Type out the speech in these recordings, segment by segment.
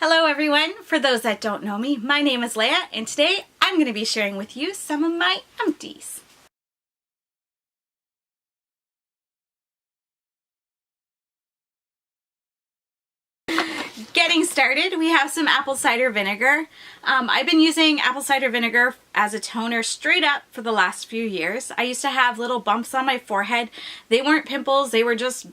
Hello everyone! For those that don't know me, my name is Leah and today I'm going to be sharing with you some of my empties. Getting started, we have some apple cider vinegar. I've been using apple cider vinegar as a toner straight up for the last few years. I used to have little bumps on my forehead. They weren't pimples, they were just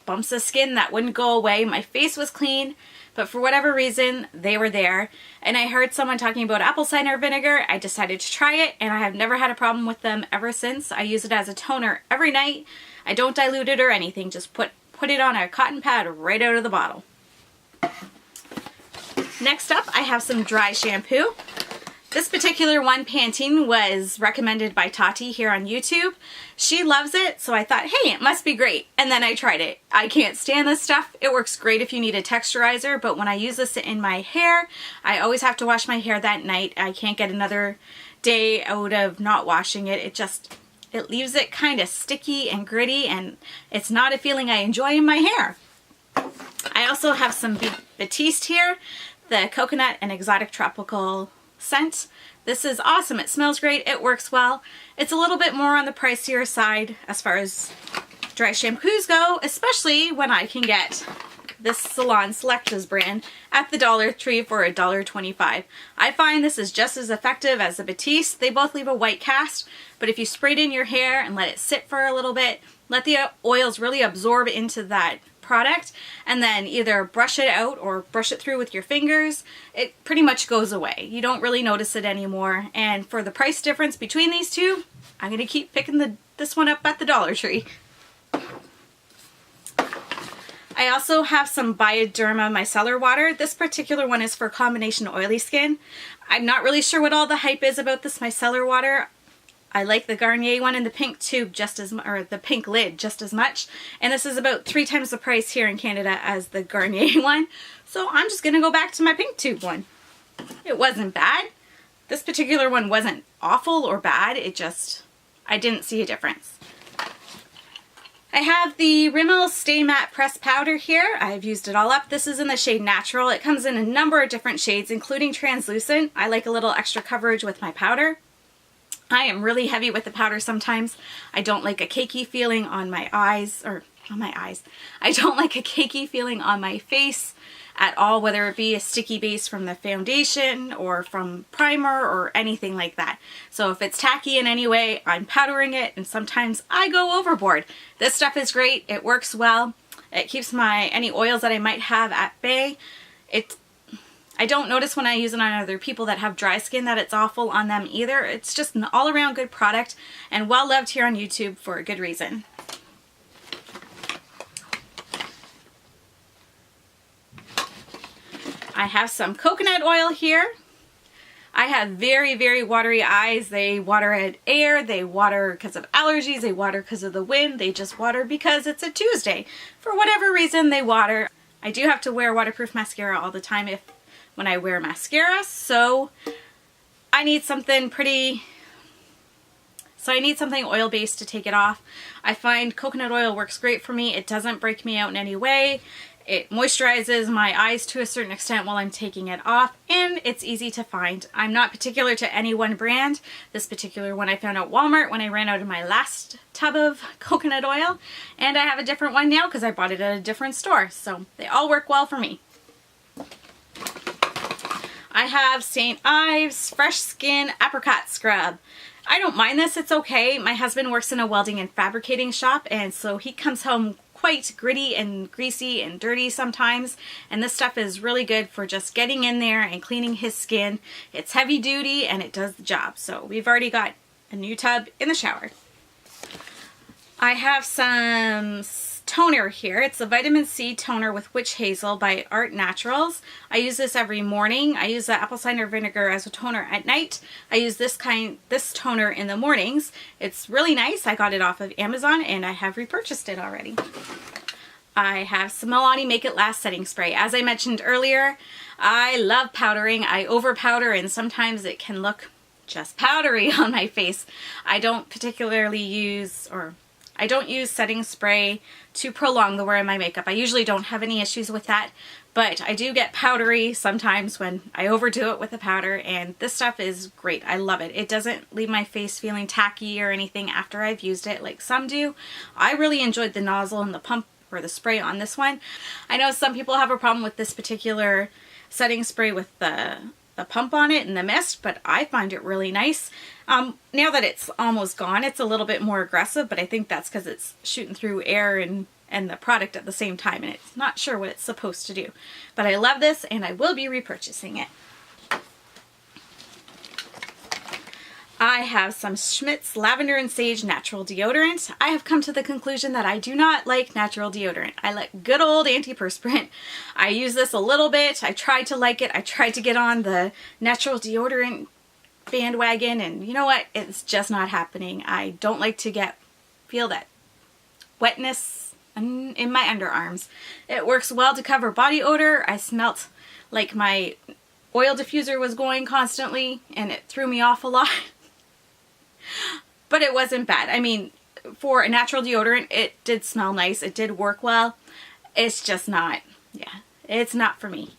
bumps of skin that wouldn't go away. My face was clean, but for whatever reason, they were there. And I heard someone talking about apple cider vinegar. I decided to try it, and I have never had a problem with them ever since. I use it as a toner every night. I don't dilute it or anything, just put it on a cotton pad right out of the bottle. Next up, I have some dry shampoo. This particular one, Pantene, was recommended by Tati here on YouTube. She loves it, so I thought, hey, it must be great. And then I tried it. I can't stand this stuff. It works great if you need a texturizer, but when I use this in my hair, I always have to wash my hair that night. I can't get another day out of not washing it. It leaves it kind of sticky and gritty, and it's not a feeling I enjoy in my hair. I also have some Batiste here, the coconut and exotic tropical scent. This is awesome. It smells great. It works well. It's a little bit more on the pricier side as far as dry shampoos go, especially when I can get this Salon Selections brand at the Dollar Tree for $1.25. I find this is just as effective as the Batiste. They both leave a white cast, but if you spray it in your hair and let it sit for a little bit, let the oils really absorb into that product, and then either brush it out or brush it through with your fingers, it pretty much goes away. You don't really notice it anymore. And for the price difference between these two, I'm going to keep picking this one up at the Dollar Tree. I also have some Bioderma micellar water. This particular one is for combination oily skin. I'm not really sure what all the hype is about this micellar water. I like the Garnier one in the pink tube or the pink lid just as much. And this is about 3 times the price here in Canada as the Garnier one. So I'm just going to go back to my pink tube one. It wasn't bad. This particular one wasn't awful or bad. I didn't see a difference. I have the Rimmel Stay Matte Press Powder here. I've used it all up. This is in the shade Natural. It comes in a number of different shades, including translucent. I like a little extra coverage with my powder. I am really heavy with the powder sometimes. I don't like a cakey feeling on my eyes, I don't like a cakey feeling on my face at all, whether it be a sticky base from the foundation or from primer or anything like that. So if it's tacky in any way, I'm powdering it, and sometimes I go overboard. This stuff is great. It works well. It keeps any oils that I might have at bay. I don't notice when I use it on other people that have dry skin that it's awful on them either. It's just an all-around good product and well loved here on YouTube for a good reason. I have some coconut oil here. I have very, very watery eyes. They water at air, they water because of allergies, they water because of the wind, they just water because it's a Tuesday. For whatever reason, they water. I do have to wear waterproof mascara all the time when I wear mascara, so I need something oil-based to take it off. I find coconut oil works great for me. It doesn't break me out in any way. It moisturizes my eyes to a certain extent while I'm taking it off, and it's easy to find. I'm not particular to any one brand. This particular one I found at Walmart when I ran out of my last tub of coconut oil, and I have a different one now because I bought it at a different store, so they all work well for me. I have St. Ives Fresh Skin Apricot Scrub. I don't mind this, it's okay. My husband works in a welding and fabricating shop, and so he comes home quite gritty and greasy and dirty sometimes, and this stuff is really good for just getting in there and cleaning his skin. It's heavy duty and it does the job, so we've already got a new tub in the shower. I have some toner here. It's a vitamin C toner with witch hazel by Art Naturals. I use this every morning. I use the apple cider vinegar as a toner at night. I use this toner in the mornings. It's really nice. I got it off of Amazon and I have repurchased it already. I have some Milani Make It Last setting spray. As I mentioned earlier, I love powdering. I over powder and sometimes it can look just powdery on my face. I don't use setting spray to prolong the wear of my makeup. I usually don't have any issues with that, But I do get powdery sometimes when I overdo it with the powder, and this stuff is great. I love it. It doesn't leave my face feeling tacky or anything after I've used it like some do. I really enjoyed the nozzle and the pump or the spray on this one. I know some people have a problem with this particular setting spray with the pump on it and the mist, but I find it really nice. Now that it's almost gone, it's a little bit more aggressive, but I think that's because it's shooting through air and the product at the same time, and it's not sure what it's supposed to do. But I love this, and I will be repurchasing it. I have some Schmidt's Lavender and Sage Natural Deodorant. I have come to the conclusion that I do not like natural deodorant. I like good old antiperspirant. I use this a little bit. I tried to like it. I tried to get on the natural deodorant bandwagon, and you know what? It's just not happening. I don't like to feel that wetness in my underarms. It works well to cover body odor. I smelt like my oil diffuser was going constantly, and it threw me off a lot. But it wasn't bad. I mean, for a natural deodorant, it did smell nice. It did work well. It's just not, yeah, it's not for me.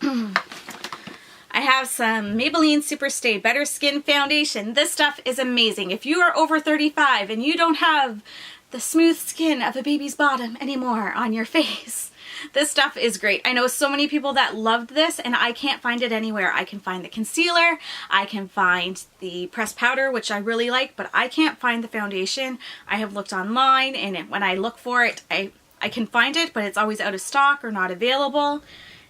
I have some Maybelline Superstay Better Skin Foundation. This stuff is amazing. If you are over 35 and you don't have the smooth skin of a baby's bottom anymore on your face, this stuff is great. I know so many people that loved this, and I can't find it anywhere. I can find the concealer, I can find the pressed powder, which I really like, but I can't find the foundation. I have looked online, and when I look for it, I can find it, but it's always out of stock or not available.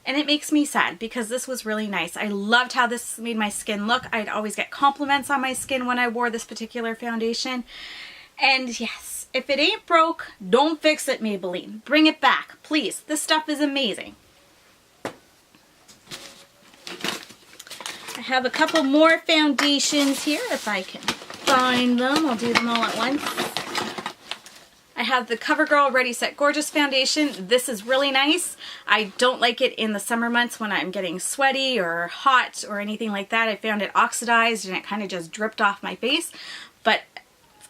And it makes me sad because this was really nice. I loved how this made my skin look. I'd always get compliments on my skin when I wore this particular foundation. And yes, if it ain't broke, don't fix it, Maybelline. Bring it back, please. This stuff is amazing. I have a couple more foundations here if I can find them. I'll do them all at once. I have the CoverGirl Ready Set Gorgeous foundation. This is really nice. I don't like it in the summer months when I'm getting sweaty or hot or anything like that. I found it oxidized and it kind of just dripped off my face. But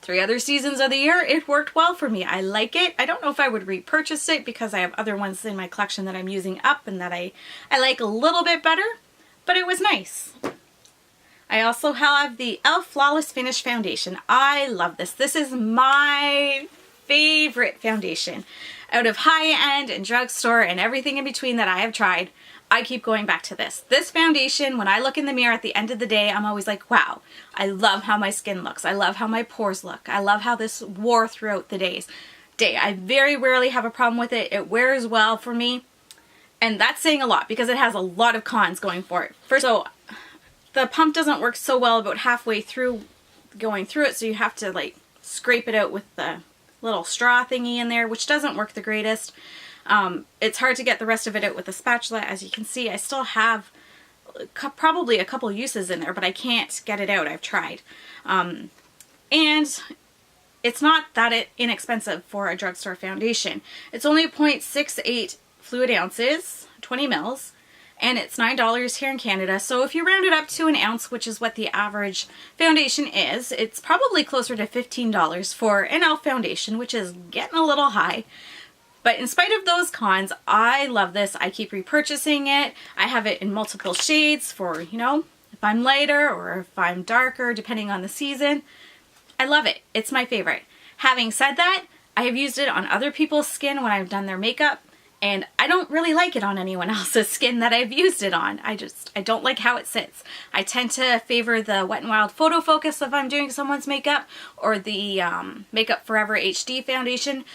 3 other seasons of the year, it worked well for me. I like it. I don't know if I would repurchase it because I have other ones in my collection that I'm using up and that I like a little bit better, but it was nice. I also have the e.l.f. Flawless Finish Foundation. I love this. This is my favorite foundation. Out of high-end and drugstore and everything in between that I have tried, I keep going back to this. This foundation, when I look in the mirror at the end of the day, I'm always like, wow, I love how my skin looks. I love how my pores look. I love how this wore throughout the day. I very rarely have a problem with it. It wears well for me. And that's saying a lot because it has a lot of cons going for it. First, so the pump doesn't work so well about halfway through going through it, so you have to like scrape it out with the little straw thingy in there, which doesn't work the greatest. It's hard to get the rest of it out with a spatula. As you can see, I still have probably a couple uses in there, but I can't get it out. I've tried. And it's not that inexpensive for a drugstore foundation. It's only 0.68 fluid ounces, 20 mils, and it's $9 here in Canada. So if you round it up to an ounce, which is what the average foundation is, it's probably closer to $15 for an e.l.f. foundation, which is getting a little high. But in spite of those cons, I love this. I keep repurchasing it. I have it in multiple shades for, you know, if I'm lighter or if I'm darker, depending on the season. I love it. It's my favorite. Having said that, I have used it on other people's skin when I've done their makeup, and I don't really like it on anyone else's skin that I've used it on. I don't like how it sits. I tend to favor the Wet n Wild Photo Focus if I'm doing someone's makeup, or the Makeup Forever HD foundation.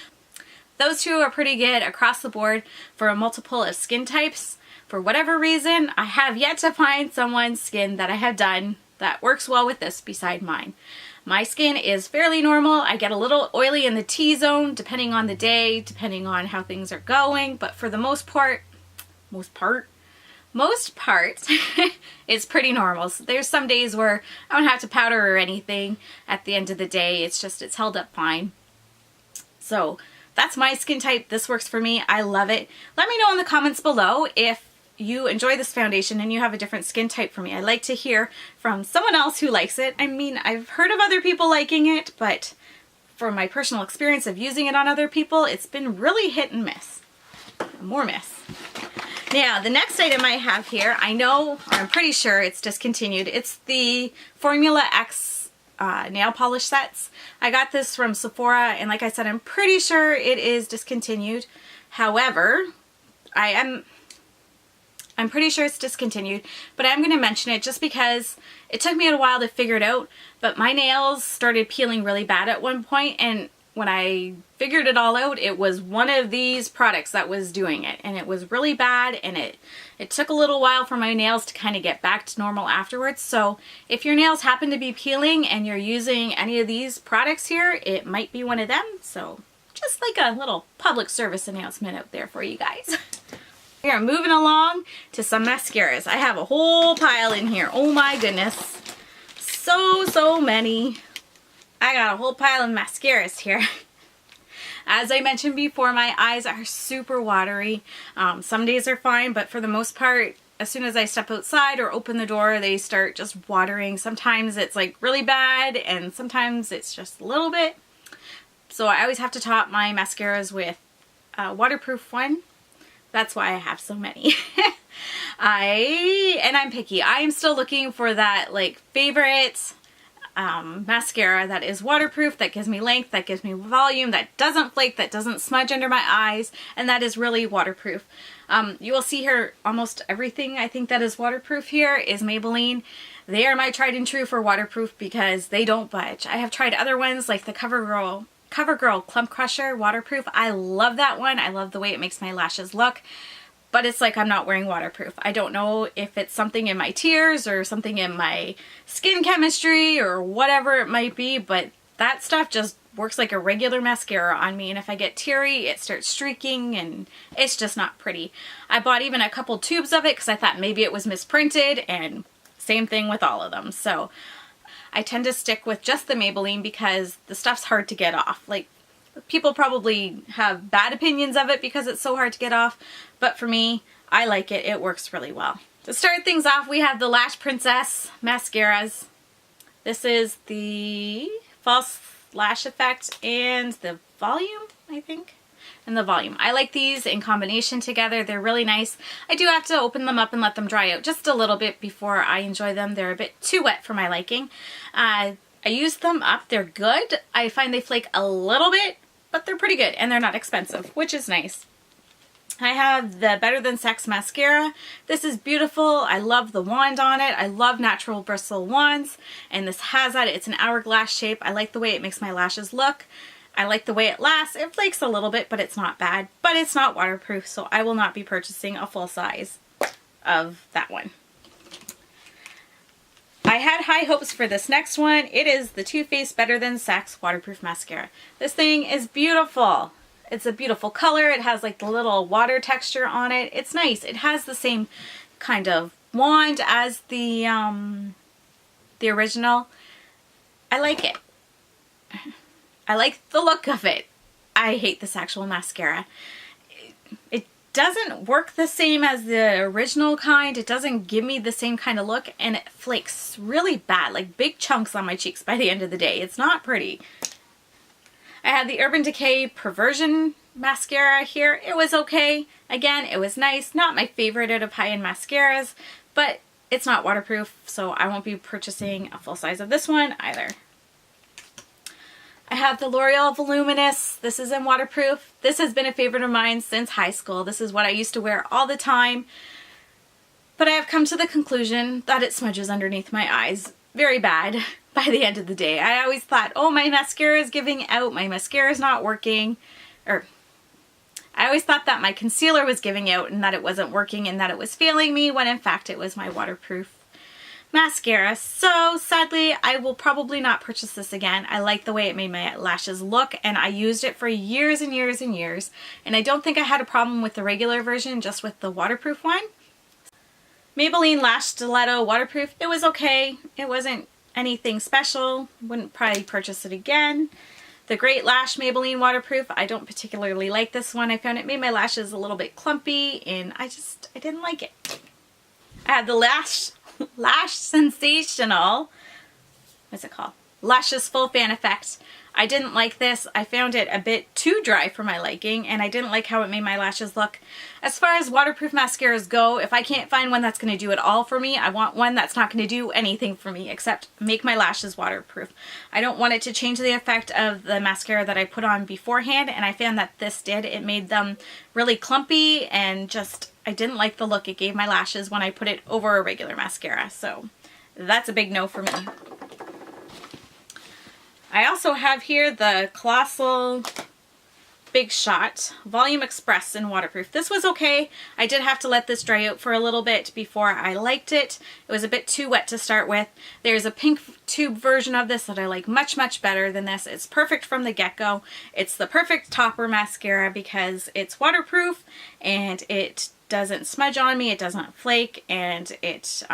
Those two are pretty good across the board for a multiple of skin types. For whatever reason, I have yet to find someone's skin that I have done that works well with this beside mine. My skin is fairly normal. I get a little oily in the T-zone depending on the day, depending on how things are going, but for the most part, it's pretty normal. So there's some days where I don't have to powder or anything at the end of the day. It's held up fine. So that's my skin type. This works for me. I love it. Let me know in the comments below if you enjoy this foundation and you have a different skin type for me. I like to hear from someone else who likes it. I mean, I've heard of other people liking it, but from my personal experience of using it on other people, it's been really hit and miss. More miss. Now, the next item I have here, I know, or I'm pretty sure it's discontinued. It's the Formula X nail polish sets. I got this from Sephora, and like I said, I'm pretty sure it is discontinued. However, I'm pretty sure it's discontinued, but I'm going to mention it just because it took me a while to figure it out, but my nails started peeling really bad at one point, and when I figured it all out, it was one of these products that was doing it, and it was really bad, and it took a little while for my nails to kind of get back to normal afterwards. So if your nails happen to be peeling and you're using any of these products here, it might be one of them. So just like a little public service announcement out there for you guys. We are moving along to some mascaras. I have a whole pile in here. Oh my goodness. So many. I got a whole pile of mascaras here. As I mentioned before, my eyes are super watery. Some days are fine, but for the most part, as soon as I step outside or open the door, they start just watering. Sometimes it's like really bad, and sometimes it's just a little bit. So I always have to top my mascaras with a waterproof one. That's why I have so many. I'm picky. I am still looking for that like favorite mascara that is waterproof, that gives me length, that gives me volume, that doesn't flake, that doesn't smudge under my eyes, and that is really waterproof. You will see here almost everything I think that is waterproof here is Maybelline. They are my tried and true for waterproof because they don't budge. I have tried other ones like the CoverGirl Clump Crusher waterproof. I love that one. I love the way it makes my lashes look. But it's like I'm not wearing waterproof. I don't know if it's something in my tears or something in my skin chemistry or whatever it might be, but that stuff just works like a regular mascara on me, and if I get teary, it starts streaking, and it's just not pretty. I bought even a couple tubes of it because I thought maybe it was misprinted, and same thing with all of them. So I tend to stick with just the Maybelline because the stuff's hard to get off. Like, people probably have bad opinions of it because it's so hard to get off, but for me, I like it. It works really well. To start things off, we have the Lash Princess mascaras. This is the False Lash Effect and the Volume, I think. And the Volume. I like these in combination together. They're really nice. I do have to open them up and let them dry out just a little bit before I enjoy them. They're a bit too wet for my liking. I use them up. They're good. I find they flake a little bit, but they're pretty good, and they're not expensive, which is nice. I have the Better Than Sex mascara. This is beautiful. I love the wand on it. I love natural bristle wands, and this has that. It's an hourglass shape. I like the way it makes my lashes look. I like the way it lasts. It flakes a little bit, but it's not bad. But it's not waterproof, so I will not be purchasing a full size of that one. I had high hopes for this next one. It is the Too Faced Better Than Sex waterproof mascara. This thing is beautiful. It's a beautiful color. It has like the little water texture on it. It's nice. It has the same kind of wand as the original. I like it. I like the look of it. I hate this actual mascara. It doesn't work the same as the original kind. It doesn't give me the same kind of look, and it flakes really bad, like big chunks on my cheeks by the end of the day. It's not pretty. I had the Urban Decay Perversion mascara here. It was okay. Again, it was nice. Not my favorite out of high-end mascaras, but it's not waterproof, so I won't be purchasing a full size of this one either. I have the L'Oreal Voluminous. This is in waterproof. This has been a favorite of mine since high school. This is what I used to wear all the time. But I have come to the conclusion that it smudges underneath my eyes very bad by the end of the day. I always thought, oh, my mascara is giving out. My mascara is not working. Or I always thought that my concealer was giving out and that it wasn't working and that it was failing me, when in fact it was my waterproof mascara. So sadly, I will probably not purchase this again. I like the way it made my lashes look, and I used it for years and years and years, and I don't think I had a problem with the regular version, just with the waterproof one. Maybelline Lash Stiletto waterproof. It was okay. It wasn't anything special. Wouldn't probably purchase it again. The Great Lash Maybelline waterproof. I don't particularly like this one. I found it made my lashes a little bit clumpy, and I didn't like it. I had the Lash Sensational, what's it called? Lashes Full Fan Effect. I didn't like this. I found it a bit too dry for my liking, and I didn't like how it made my lashes look. As far as waterproof mascaras go, if I can't find one that's going to do it all for me, I want one that's not going to do anything for me except make my lashes waterproof. I don't want it to change the effect of the mascara that I put on beforehand, and I found that this did. It made them really clumpy, and just, I didn't like the look it gave my lashes when I put it over a regular mascara. So that's a big no for me. I also have here the Colossal Big Shot Volume Express in waterproof. This was okay. I did have to let this dry out for a little bit before I liked it. It was a bit too wet to start with. There's a pink tube version of this that I like much, much better than this. It's perfect from the get-go. It's the perfect topper mascara because it's waterproof and it doesn't smudge on me, it doesn't flake, and it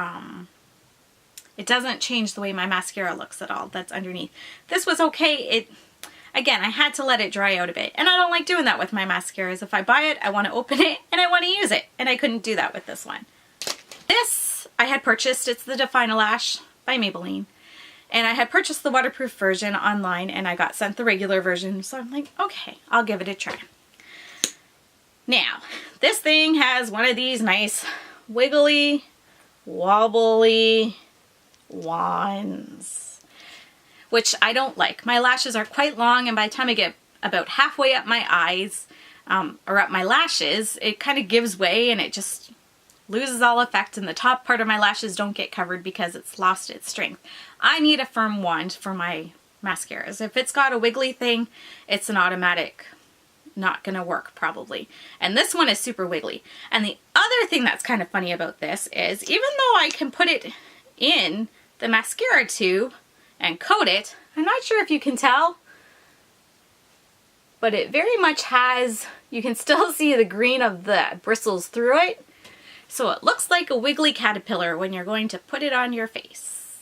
doesn't change the way my mascara looks at all. That's underneath. This was okay. Again, I had to let it dry out a bit. And I don't like doing that with my mascaras. If I buy it, I want to open it and I want to use it. And I couldn't do that with this one. This I had purchased. It's the Define-A-Lash by Maybelline. And I had purchased the waterproof version online and I got sent the regular version. So I'm like, okay, I'll give it a try. Now, this thing has one of these nice wiggly, wobbly wands, which I don't like. My lashes are quite long, and by the time I get about halfway up my eyes, or up my lashes, it kind of gives way and it just loses all effect, and the top part of my lashes don't get covered because it's lost its strength. I need a firm wand for my mascaras. If it's got a wiggly thing, it's an automatic not gonna work probably. And this one is super wiggly. And the other thing that's kind of funny about this is, even though I can put it in the mascara tube and coat it, I'm not sure if you can tell, but it very much has, you can still see the green of the bristles through it. So it looks like a wiggly caterpillar when you're going to put it on your face.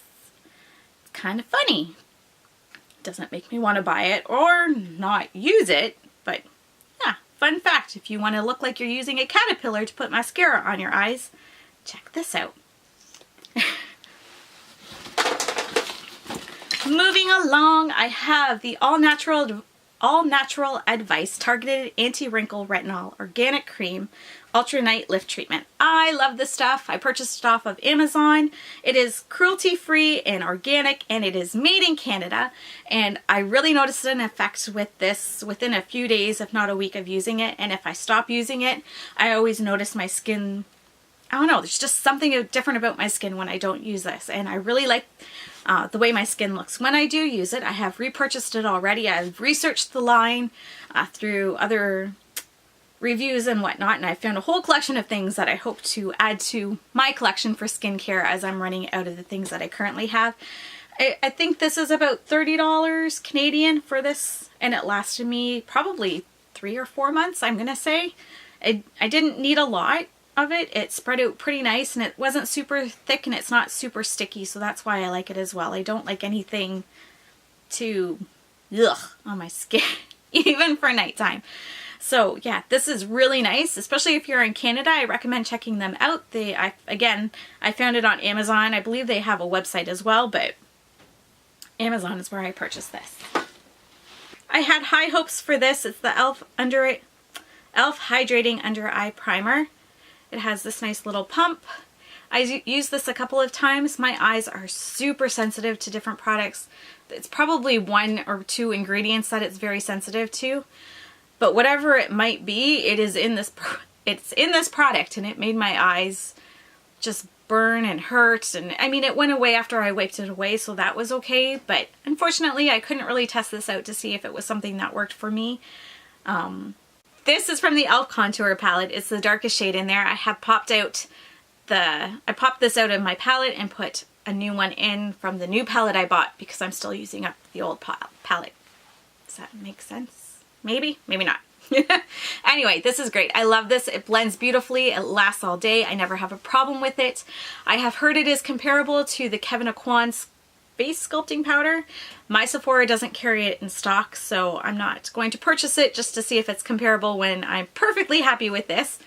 It's kind of funny. Doesn't make me want to buy it or not use it, but yeah, fun fact, if you want to look like you're using a caterpillar to put mascara on your eyes, check this out. Moving along, I have the All Natural Advice Targeted Anti-Wrinkle Retinol Organic Cream Ultra Night Lift Treatment. I love this stuff. I purchased it off of Amazon. It is cruelty-free and organic, and it is made in Canada. And I really noticed an effect with this within a few days, if not a week of using it. And if I stop using it, I always notice my skin, I don't know, there's just something different about my skin when I don't use this. And I really like the way my skin looks when I do use it. I have repurchased it already. I've researched the line through other reviews and whatnot, and I found a whole collection of things that I hope to add to my collection for skincare as I'm running out of the things that I currently have. I think this is about $30 Canadian for this, and it lasted me probably 3 or 4 months, I'm gonna say. I didn't need a lot of it. It spread out pretty nice, and it wasn't super thick, and it's not super sticky, so that's why I like it as well. I don't like anything too on my skin, even for nighttime. So yeah, this is really nice, especially if you're in Canada. I recommend checking them out. I found it on Amazon. I believe they have a website as well, but Amazon is where I purchased this. I had high hopes for this. It's the e.l.f. Hydrating Under Eye Primer. It has this nice little pump. I used this a couple of times. My eyes are super sensitive to different products. It's probably 1 or 2 ingredients that it's very sensitive to. But whatever it might be, it is in this product, and it made my eyes just burn and hurt. And I mean, it went away after I wiped it away, so that was okay. But unfortunately, I couldn't really test this out to see if it was something that worked for me. This is from the e.l.f. Contour Palette. It's the darkest shade in there. I have popped this out of my palette and put a new one in from the new palette I bought because I'm still using up the old palette. Does that make sense? Maybe, maybe not. Anyway, this is great. I love this. It blends beautifully. It lasts all day. I never have a problem with it. I have heard it is comparable to the Kevyn Aucoin's Face Sculpting Powder. My Sephora doesn't carry it in stock, so I'm not going to purchase it just to see if it's comparable when I'm perfectly happy with this.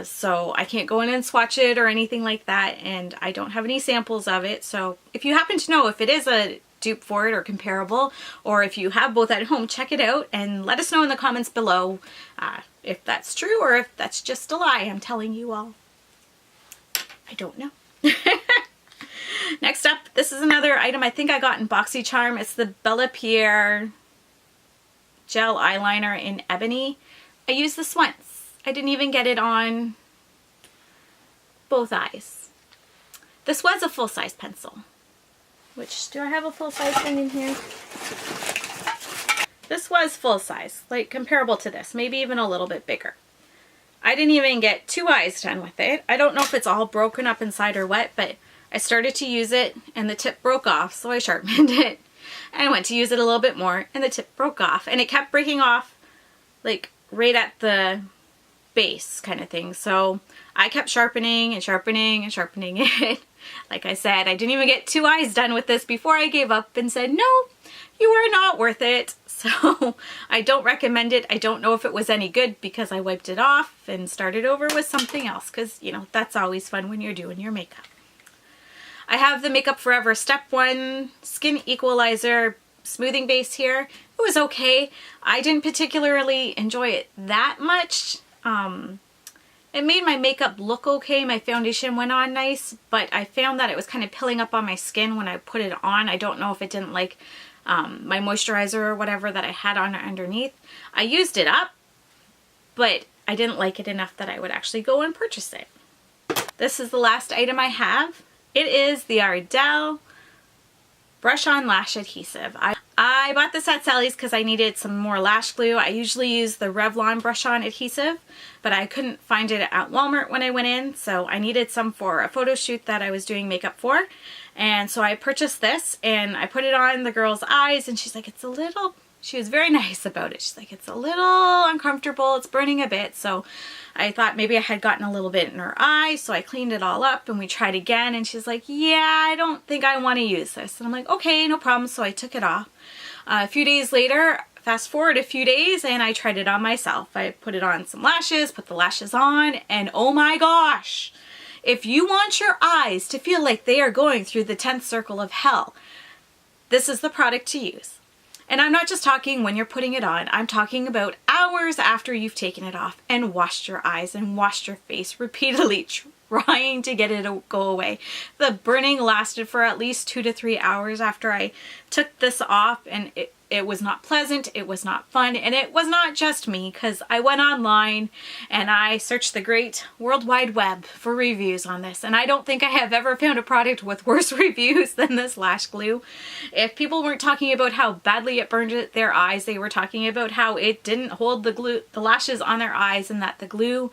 So I can't go in and swatch it or anything like that, and I don't have any samples of it. So if you happen to know if it is a dupe for it or comparable, or if you have both at home, check it out and let us know in the comments below if that's true or if that's just a lie I'm telling you all. I don't know. Next up, this is another item I think I got in BoxyCharm. It's the Bella Pierre gel eyeliner in Ebony. I used this once. I didn't even get it on both eyes. This was a full-size pencil. Which, do I have a full-size thing in here? This was full-size, like comparable to this, maybe even a little bit bigger. I didn't even get 2 eyes done with it. I don't know if it's all broken up inside or what, but I started to use it and the tip broke off, so I sharpened it. And I went to use it a little bit more and the tip broke off, and it kept breaking off like right at the base kind of thing. So I kept sharpening and sharpening and sharpening it. Like I said, I didn't even get 2 eyes done with this before I gave up and said, no, you are not worth it. So I don't recommend it. I don't know if it was any good because I wiped it off and started over with something else, because, you know, that's always fun when you're doing your makeup. I have the Makeup Forever Step 1 Skin Equalizer Smoothing Base here. It was okay. I didn't particularly enjoy it that much. It made my makeup look okay. My foundation went on nice, but I found that it was kind of pilling up on my skin when I put it on. I don't know if it didn't like my moisturizer or whatever that I had on underneath. I used it up, but I didn't like it enough that I would actually go and purchase it. This is the last item I have. It is the Ardell Brush On Lash Adhesive. I bought this at Sally's because I needed some more lash glue. I usually use the Revlon Brush On Adhesive, but I couldn't find it at Walmart when I went in, so I needed some for a photo shoot that I was doing makeup for. And so I purchased this and I put it on the girl's eyes, and she's like, it's a little, she was very nice about it. She's like, it's a little uncomfortable, it's burning a bit. So I thought maybe I had gotten a little bit in her eye, so I cleaned it all up and we tried again, and she's like, yeah, I don't think I want to use this. And I'm like, okay, no problem. So I took it off. A few days later, fast forward a few days, and I tried it on myself. I put it on some lashes, put the lashes on, and oh my gosh, if you want your eyes to feel like they are going through the 10th circle of hell, this is the product to use. And I'm not just talking when you're putting it on, I'm talking about hours after you've taken it off and washed your eyes and washed your face repeatedly, trying to get it to go away. The burning lasted for at least 2 to 3 hours after I took this off, and it was not pleasant, it was not fun, and it was not just me, because I went online and I searched the great World Wide Web for reviews on this, and I don't think I have ever found a product with worse reviews than this lash glue. If people weren't talking about how badly it burned their eyes, they were talking about how it didn't hold the lashes on their eyes, and that the glue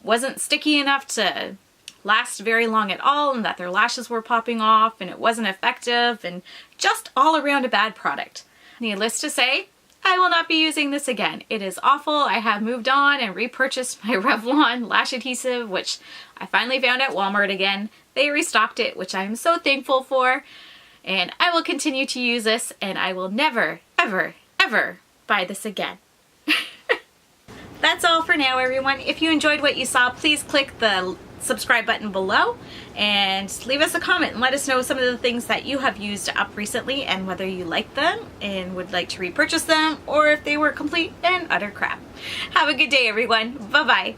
wasn't sticky enough to last very long at all, and that their lashes were popping off and it wasn't effective, and just all around a bad product. Needless to say, I will not be using this again. It is awful. I have moved on and repurchased my Revlon lash adhesive, which I finally found at Walmart again. They restocked it, which I am so thankful for, and I will continue to use this, and I will never, ever, ever buy this again. That's all for now, everyone. If you enjoyed what you saw, please click the subscribe button below and leave us a comment and let us know some of the things that you have used up recently and whether you like them and would like to repurchase them, or if they were complete and utter crap. Have a good day, everyone. Bye-bye.